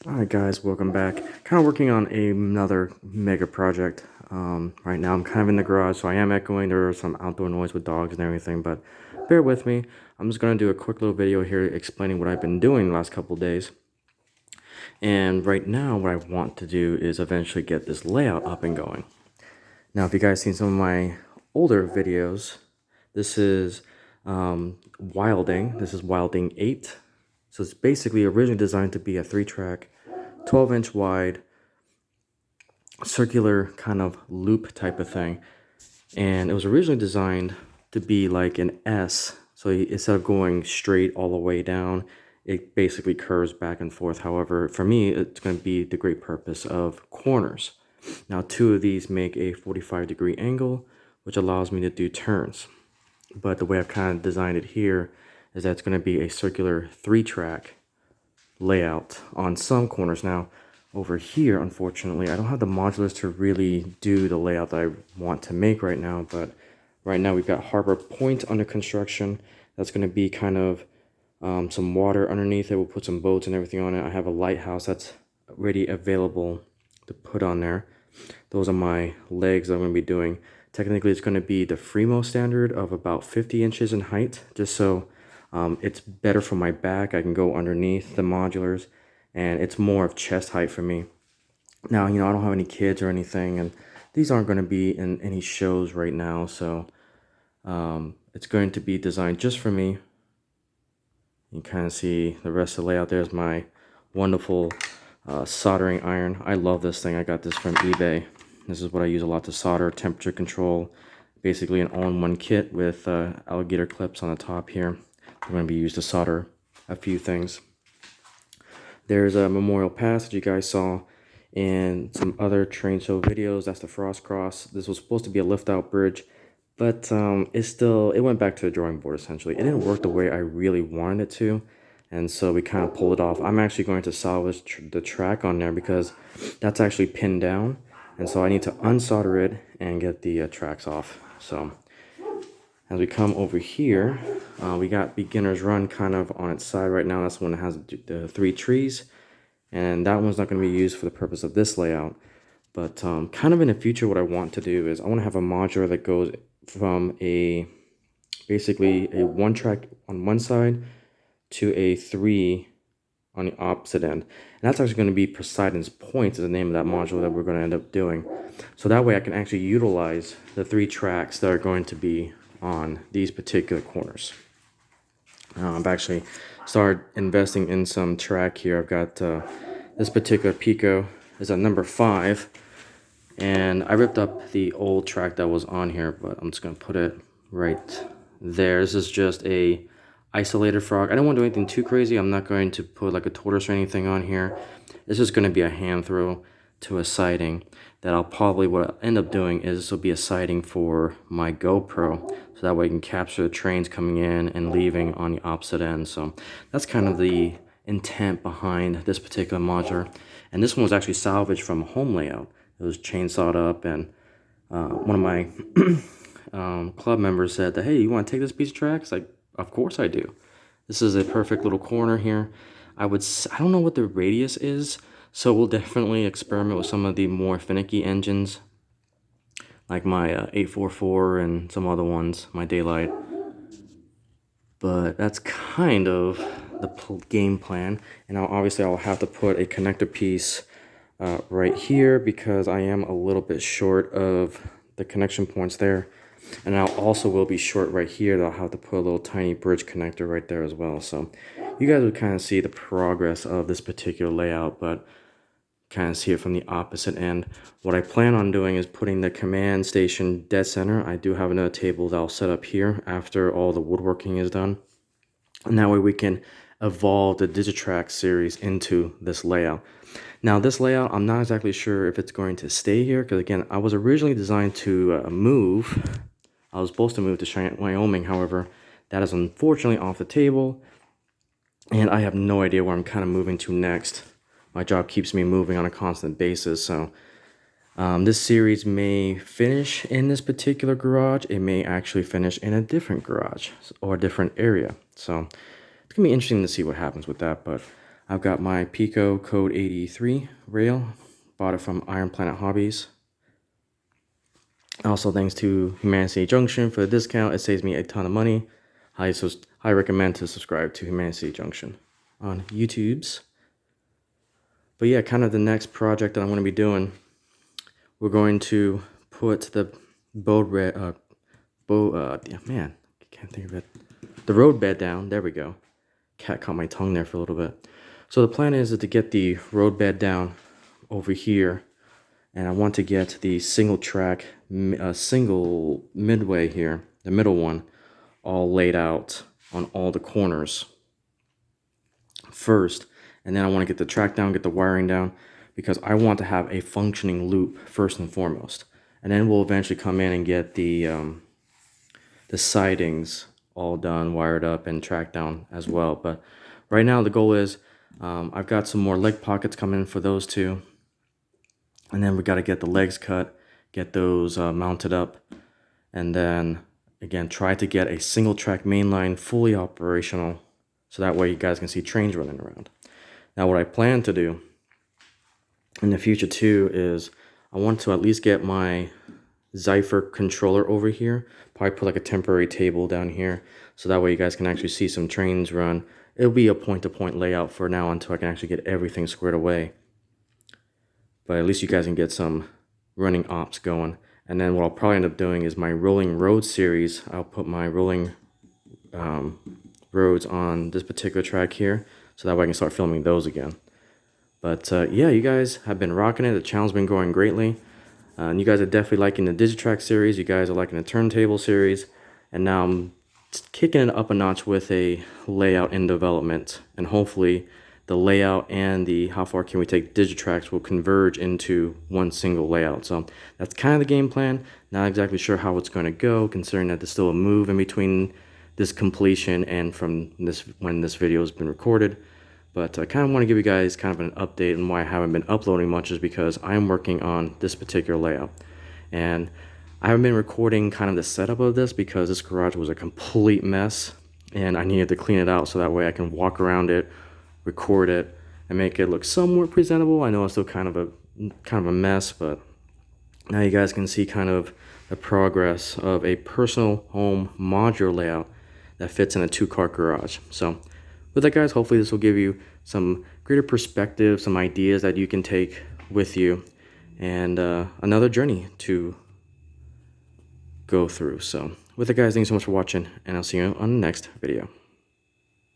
Alright guys, welcome back. Kind of working on another mega project. Right now I'm kind of in the garage, so I am echoing. There are some outdoor noise with dogs and everything, but bear with me. I'm just going to do a quick little video here explaining what I've been doing the last couple of days. And right now what I want to do is eventually get this layout up and going. Now if you guys seen some of my older videos, this is Wilding. This is Wilding 8. So it's basically originally designed to be a 3-track 12-inch wide circular kind of loop type of thing, and it was originally designed to be like an S. So instead of going straight all the way down, it basically curves back and forth. However, for me, it's going to be the great purpose of corners. Now 2 of these make a 45-degree angle, which allows me to do turns. But the way I've kind of designed it here is that it's going to be a circular 3-track layout on some corners. Now over here, unfortunately, I don't have the modulars to really do the layout that I want to make right now, but right now we've got Harbor Point under construction. That's going to be kind of some water underneath it. We'll put some boats and everything on it. I have a lighthouse that's already available to put on there. Those are my legs that I'm going to be doing. Technically, it's going to be the Fremo standard of about 50 inches in height, just so it's better for my back. I can go underneath the modulars, and it's more of chest height for me. Now, I don't have any kids or anything, and these aren't going to be in any shows right now, so it's going to be designed just for me. You can kind of see the rest of the layout. There's my wonderful soldering iron. I love this thing. I got this from eBay. This is what I use a lot to solder, temperature control. Basically an all-in-one kit with alligator clips on the top here. They're going to be used to solder a few things. There's a Memorial Pass that you guys saw in some other train show videos. That's the Frost Cross. This was supposed to be a lift-out bridge, but it went back to the drawing board essentially. It didn't work the way I really wanted it to, and so we kind of pulled it off. I'm actually going to salvage the track on there because that's actually pinned down, and so I need to unsolder it and get the tracks off. So as we come over here, we got Beginner's Run kind of on its side right now. That's the one that has the 3 trees, and that one's not going to be used for the purpose of this layout. But kind of in the future, what I want to do is I want to have a modular that goes from basically a 1-track on one side to a 3 on the opposite end. And that's actually going to be Poseidon's Point is the name of that module that we're going to end up doing. So that way I can actually utilize the 3 tracks that are going to be on these particular corners. I've actually started investing in some track here. I've got this particular Pico is a number 5, and I ripped up the old track that was on here, but I'm just going to put it right there. This is just a isolated frog. I don't want to do anything too crazy. I'm not going to put like a tortoise or anything on here. This is going to be a hand throw to a siding that what I'll end up doing is this will be a siding for my GoPro, so that way I can capture the trains coming in and leaving on the opposite end. So that's kind of the intent behind this particular modular. And this one was actually salvaged from a home layout. It was chainsawed up, and one of my club members said that, hey, you want to take this piece of track? It's like, of course I do. This is a perfect little corner here. I don't know what the radius is, so we'll definitely experiment with some of the more finicky engines, like my 844 and some other ones, my Daylight. But that's kind of the game plan. And now obviously I'll have to put a connector piece right here because I am a little bit short of the connection points there. And I also will be short right here that I'll have to put a little tiny bridge connector right there as well. So you guys will kind of see the progress of this particular layout, but kind of see it from the opposite end. What I plan on doing is putting the command station dead center. I do have another table that I'll set up here after all the woodworking is done. And that way we can evolve the Digitrack series into this layout. Now this layout, I'm not exactly sure if it's going to stay here, because again, I was originally designed to move. I was supposed to move to Cheyenne, Wyoming. However, that is unfortunately off the table, and I have no idea where I'm kind of moving to next. My job keeps me moving on a constant basis, so this series may finish in this particular garage. It may actually finish in a different garage or a different area. So it's going to be interesting to see what happens with that, but I've got my Pico Code 83 rail. Bought it from Iron Planet Hobbies. Also, thanks to Humanity Junction for the discount. It saves me a ton of money. I recommend to subscribe to Humanity Junction on YouTube's. But yeah, kind of the next project that I'm going to be doing, we're going to put the man, I can't think of it. The road bed down. There we go. Cat caught my tongue there for a little bit. So the plan is to get the road bed down over here, and I want to get the single track, single midway here, the middle one, all laid out on all the corners first, and then I want to get the track down, get the wiring down, because I want to have a functioning loop first and foremost, and then we'll eventually come in and get the sidings all done, wired up, and tracked down as well. But right now the goal is I've got some more leg pockets coming in for those two, and then we got to get the legs cut, get those mounted up, and then again try to get a single track mainline fully operational, so that way you guys can see trains running around. Now what I plan to do in the future too is I want to at least get my Zypher controller over here. Probably put like a temporary table down here, so that way you guys can actually see some trains run. It'll be a point-to-point layout for now until I can actually get everything squared away. But at least you guys can get some running ops going. And then what I'll probably end up doing is my rolling road series. I'll put my rolling roads on this particular track here, so that way I can start filming those again. But yeah, you guys have been rocking it. The channel's been growing greatly. And you guys are definitely liking the Digitrack series. You guys are liking the turntable series. And now I'm kicking it up a notch with a layout in development. And hopefully the layout and the how far can we take Digitracks will converge into one single layout. So that's kind of the game plan. Not exactly sure how it's going to go, considering that there's still a move in between this completion and from this when this video has been recorded. But I kind of want to give you guys kind of an update on why I haven't been uploading much, is because I'm working on this particular layout. And I haven't been recording kind of the setup of this because this garage was a complete mess, and I needed to clean it out so that way I can walk around it, record it, and make it look somewhat presentable. I know it's still kind of a mess, but now you guys can see kind of the progress of a personal home modular layout that fits in a 2-car garage. So with that, guys, hopefully this will give you some greater perspective, some ideas that you can take with you, and another journey to go through. So with that, guys, thanks so much for watching, and I'll see you on the next video.